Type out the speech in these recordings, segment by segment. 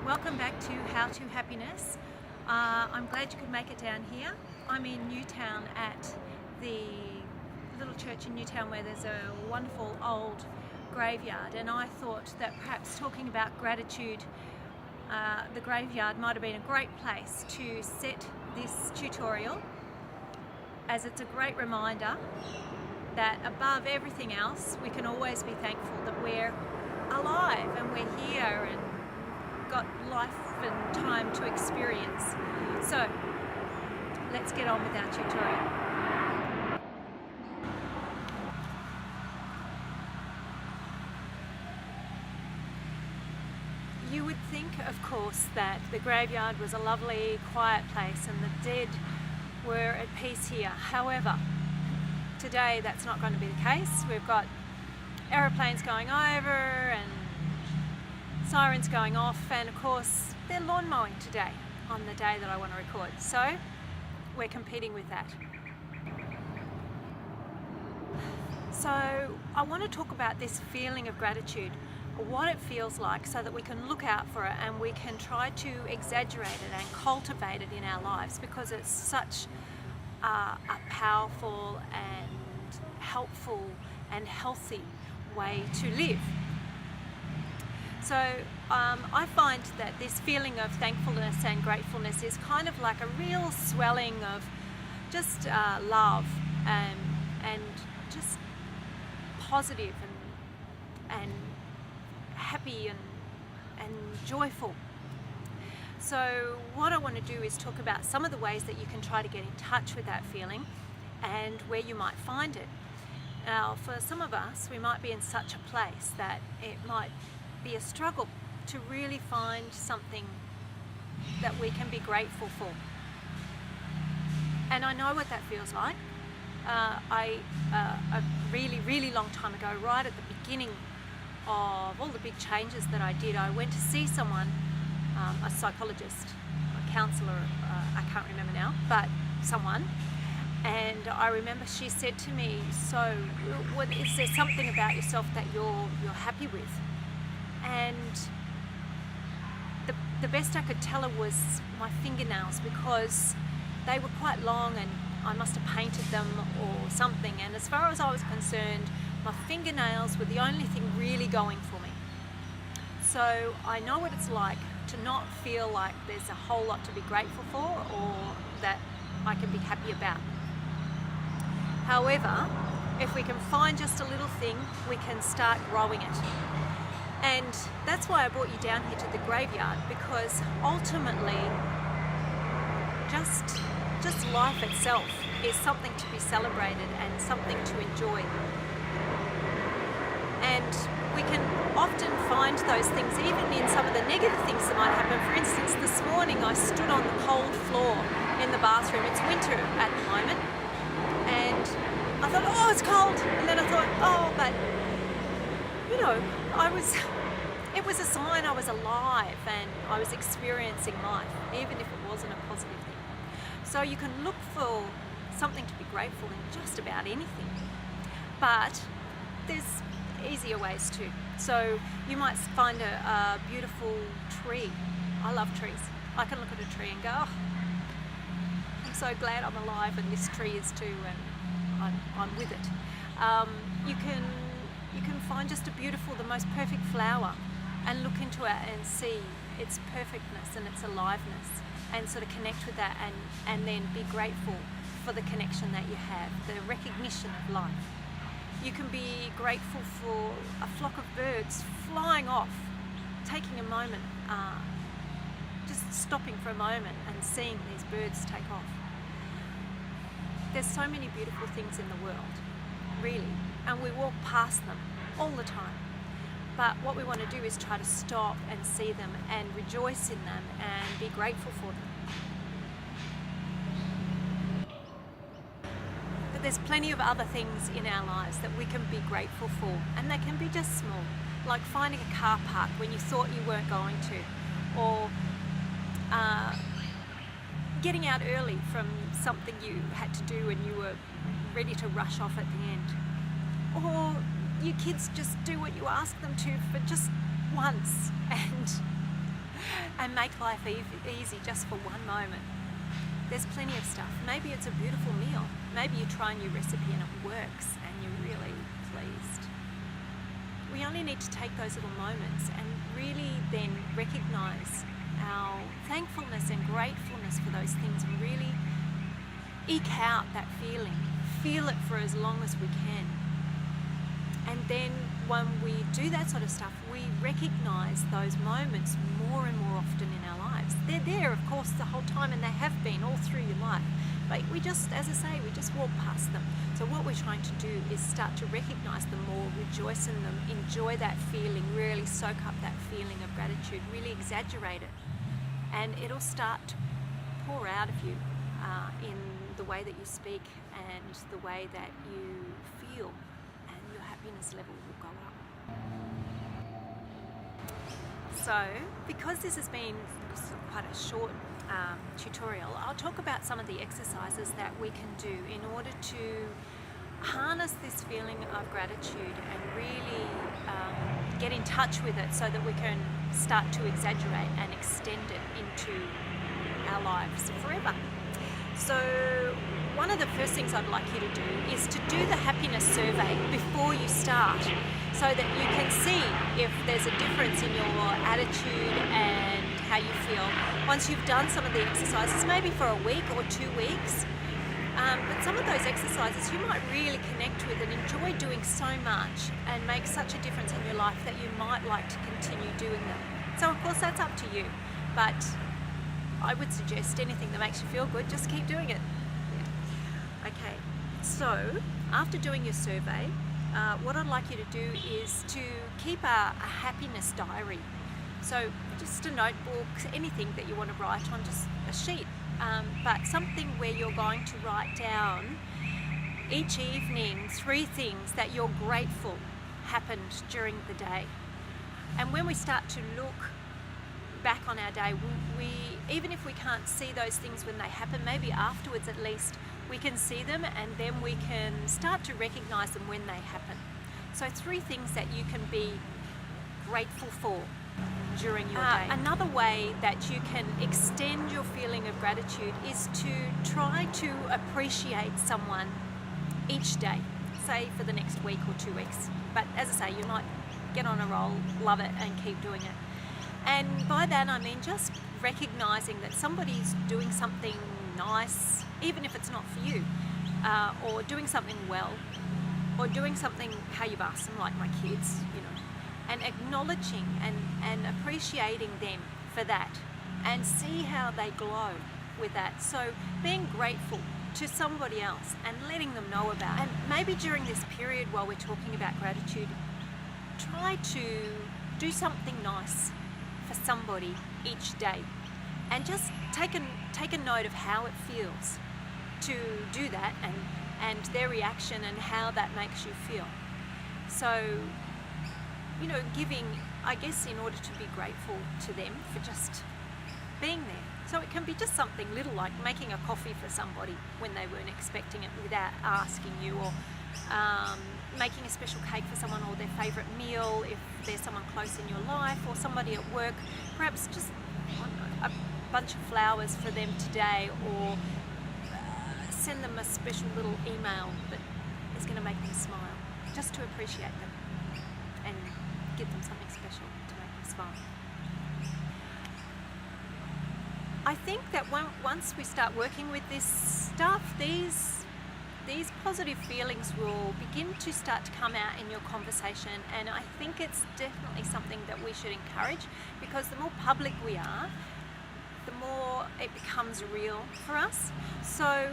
Welcome back to How to Happiness. I'm glad you could make it down here. I'm in Newtown at the little church in Newtown where there's a wonderful old graveyard, and I thought that perhaps talking about gratitude, the graveyard might have been a great place to set this tutorial, as it's a great reminder that above everything else we can always be thankful that we're alive and we're here and got life and time to experience. So let's get on with our tutorial. You would think, of course, that the graveyard was a lovely, quiet place and the dead were at peace here. However, today that's not going to be the case. We've got aeroplanes going over and sirens going off, and of course they're lawn mowing today on the day that I want to record, so we're competing with that. So I want to talk about this feeling of gratitude, what it feels like, so that we can look out for it and we can try to exaggerate it and cultivate it in our lives, because it's such a powerful and helpful and healthy way to live. So I find that this feeling of thankfulness and gratefulness is kind of like a real swelling of just love and just positive and happy and joyful. So what I want to do is talk about some of the ways that you can try to get in touch with that feeling and where you might find it. Now, for some of us, we might be in such a place that it might be a struggle to really find something that we can be grateful for. And I know what that feels like. A really long time ago, right at the beginning of all the big changes that I did, I went to see someone, a psychologist, a counsellor, I can't remember now, but someone. And I remember she said to me, so is there something about yourself that you're happy with? And the best I could tell her was my fingernails, because they were quite long and I must have painted them or something. And as far as I was concerned, my fingernails were the only thing really going for me. So I know what it's like to not feel like there's a whole lot to be grateful for or that I can be happy about. However, if we can find just a little thing, we can start growing it. And that's why I brought you down here to the graveyard, because ultimately just life itself is something to be celebrated and something to enjoy. And we can often find those things even in some of the negative things that might happen. For instance, this morning I stood on the cold floor in the bathroom. It's winter at the moment, and I thought, oh, it's cold. And then I thought, oh, but you know, it was a sign I was alive and I was experiencing life, even if it wasn't a positive thing. So you can look for something to be grateful in just about anything, but there's easier ways too. So you might find a beautiful tree. I love trees. I can look at a tree and go, oh, I'm so glad I'm alive and this tree is too, and I'm with it. You can find just a beautiful, the most perfect flower and look into it and see its perfectness and its aliveness and sort of connect with that and then be grateful for the connection that you have, the recognition of life. You can be grateful for a flock of birds flying off, taking a moment, just stopping for a moment and seeing these birds take off. There's so many beautiful things in the world, really, and we walk past them all the time. But what we want to do is try to stop and see them and rejoice in them and be grateful for them. But there's plenty of other things in our lives that we can be grateful for, and they can be just small, like finding a car park when you thought you weren't going to, or getting out early from something you had to do and you were ready to rush off at the end, or your kids just do what you ask them to for just once, and and make life easy just for one moment. There's plenty of stuff. Maybe it's a beautiful meal. Maybe you try a new recipe and it works and you're really pleased. We only need to take those little moments and really then recognize our thankfulness and gratefulness for those things and really eke out that feeling. Feel it for as long as we can. And then when we do that sort of stuff, we recognize those moments more and more often in our lives. They're there, of course, the whole time, and they have been all through your life. But we just, as I say, we just walk past them. So what we're trying to do is start to recognize them more, rejoice in them, enjoy that feeling, really soak up that feeling of gratitude, really exaggerate it. And it'll start to pour out of you in the way that you speak and the way that you feel, and your happiness level will go up. So, because this has been quite a short tutorial, I'll talk about some of the exercises that we can do in order to harness this feeling of gratitude and really get in touch with it so that we can start to exaggerate and extend it into our lives forever. So one of the first things I'd like you to do is to do the happiness survey before you start, so that you can see if there's a difference in your attitude and how you feel once you've done some of the exercises, maybe for a week or 2 weeks. But some of those exercises you might really connect with and enjoy doing so much and make such a difference in your life that you might like to continue doing them. So of course that's up to you, but I would suggest anything that makes you feel good, just keep doing it. Okay, so after doing your survey, what I'd like you to do is to keep a happiness diary. So just a notebook, anything that you want to write on, just a sheet, but something where you're going to write down each evening 3 things that you're grateful happened during the day. And when we start to look back on our day, we even if we can't see those things when they happen, maybe afterwards at least we can see them, and then we can start to recognize them when they happen. So 3 things that you can be grateful for during your day. Another way that you can extend your feeling of gratitude is to try to appreciate someone each day, say for the next week or 2 weeks. But as I say, you might get on a roll, love it, and keep doing it. And by that I mean just recognizing that somebody's doing something nice, even if it's not for you, or doing something well, or doing something how you've asked them, like my kids, and acknowledging and appreciating them for that, and see how they glow with that. So being grateful to somebody else and letting them know about it. And maybe during this period while we're talking about gratitude, try to do something nice for somebody each day, and just take a note of how it feels to do that, and their reaction and how that makes you feel. So giving, I guess, in order to be grateful to them for just being there. So it can be just something little, like making a coffee for somebody when they weren't expecting it without asking you, or making a special cake for someone, or their favourite meal if there's someone close in your life, or somebody at work, perhaps just a bunch of flowers for them today, or send them a special little email that is going to make them smile, just to appreciate them and give them something special to make them smile. I think that once we start working with this stuff, these positive feelings will begin to start to come out in your conversation, and I think it's definitely something that we should encourage, because the more public we are, the more it becomes real for us. So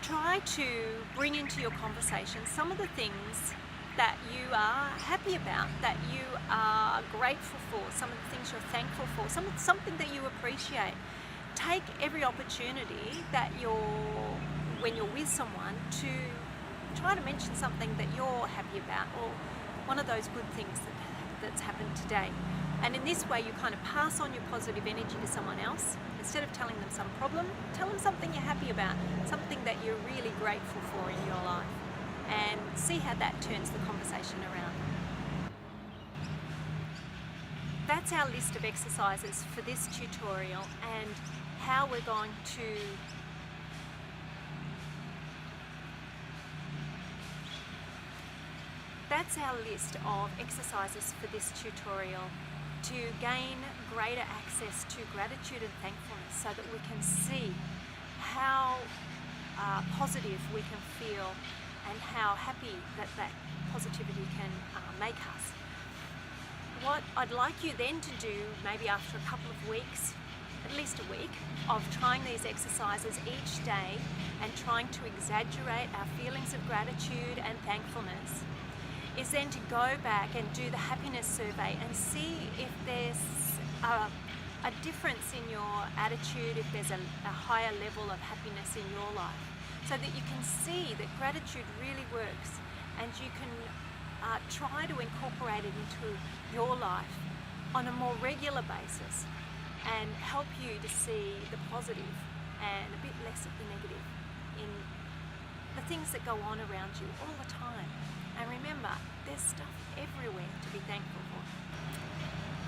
try to bring into your conversation some of the things that you are happy about, that you are grateful for, some of the things you're thankful for, something that you appreciate. Take every opportunity that when you're with someone, to try to mention something that you're happy about, or one of those good things that's happened today. And in this way you kind of pass on your positive energy to someone else. Instead of telling them some problem, tell them something you're happy about, something that you're really grateful for in your life, and see how that turns the conversation around. that's our list of exercises for this tutorial, and how we're going to that's our list of exercises for this tutorial to gain greater access to gratitude and thankfulness, so that we can see how positive we can feel and how happy that positivity can make us. What I'd like you then to do, maybe after a couple of weeks, at least a week, of trying these exercises each day and trying to exaggerate our feelings of gratitude and thankfulness, is then to go back and do the happiness survey and see if there's a difference in your attitude, if there's a higher level of happiness in your life, so that you can see that gratitude really works, and you can try to incorporate it into your life on a more regular basis, and help you to see the positive and a bit less of the negative in the things that go on around you all the time. And remember, there's stuff everywhere to be thankful for.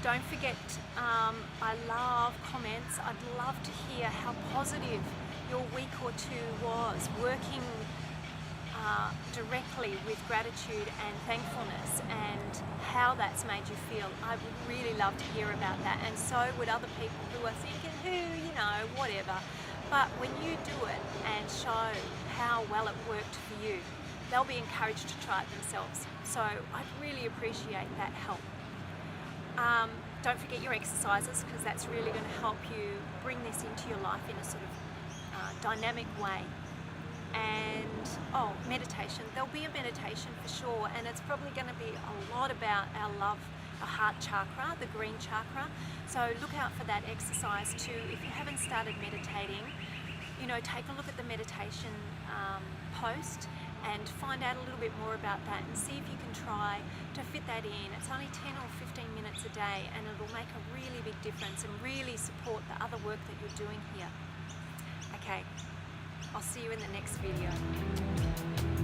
Don't forget, I love comments. I'd love to hear how positive your week or two was working directly with gratitude and thankfulness, and how that's made you feel. I would really love to hear about that, and so would other people who are thinking, whatever. But when you do it and show how well it worked for you, they'll be encouraged to try it themselves. So I'd really appreciate that help. Don't forget your exercises, because that's really going to help you bring this into your life in a sort of dynamic way. And meditation. There'll be a meditation for sure, and it's probably going to be a lot about our heart chakra, the green chakra. So look out for that exercise too. If you haven't started meditating, take a look at the meditation post and find out a little bit more about that, and see if you can try to fit that in. It's only 10 or 15 minutes a day, and it'll make a really big difference and really support the other work that you're doing here. Okay, I'll see you in the next video.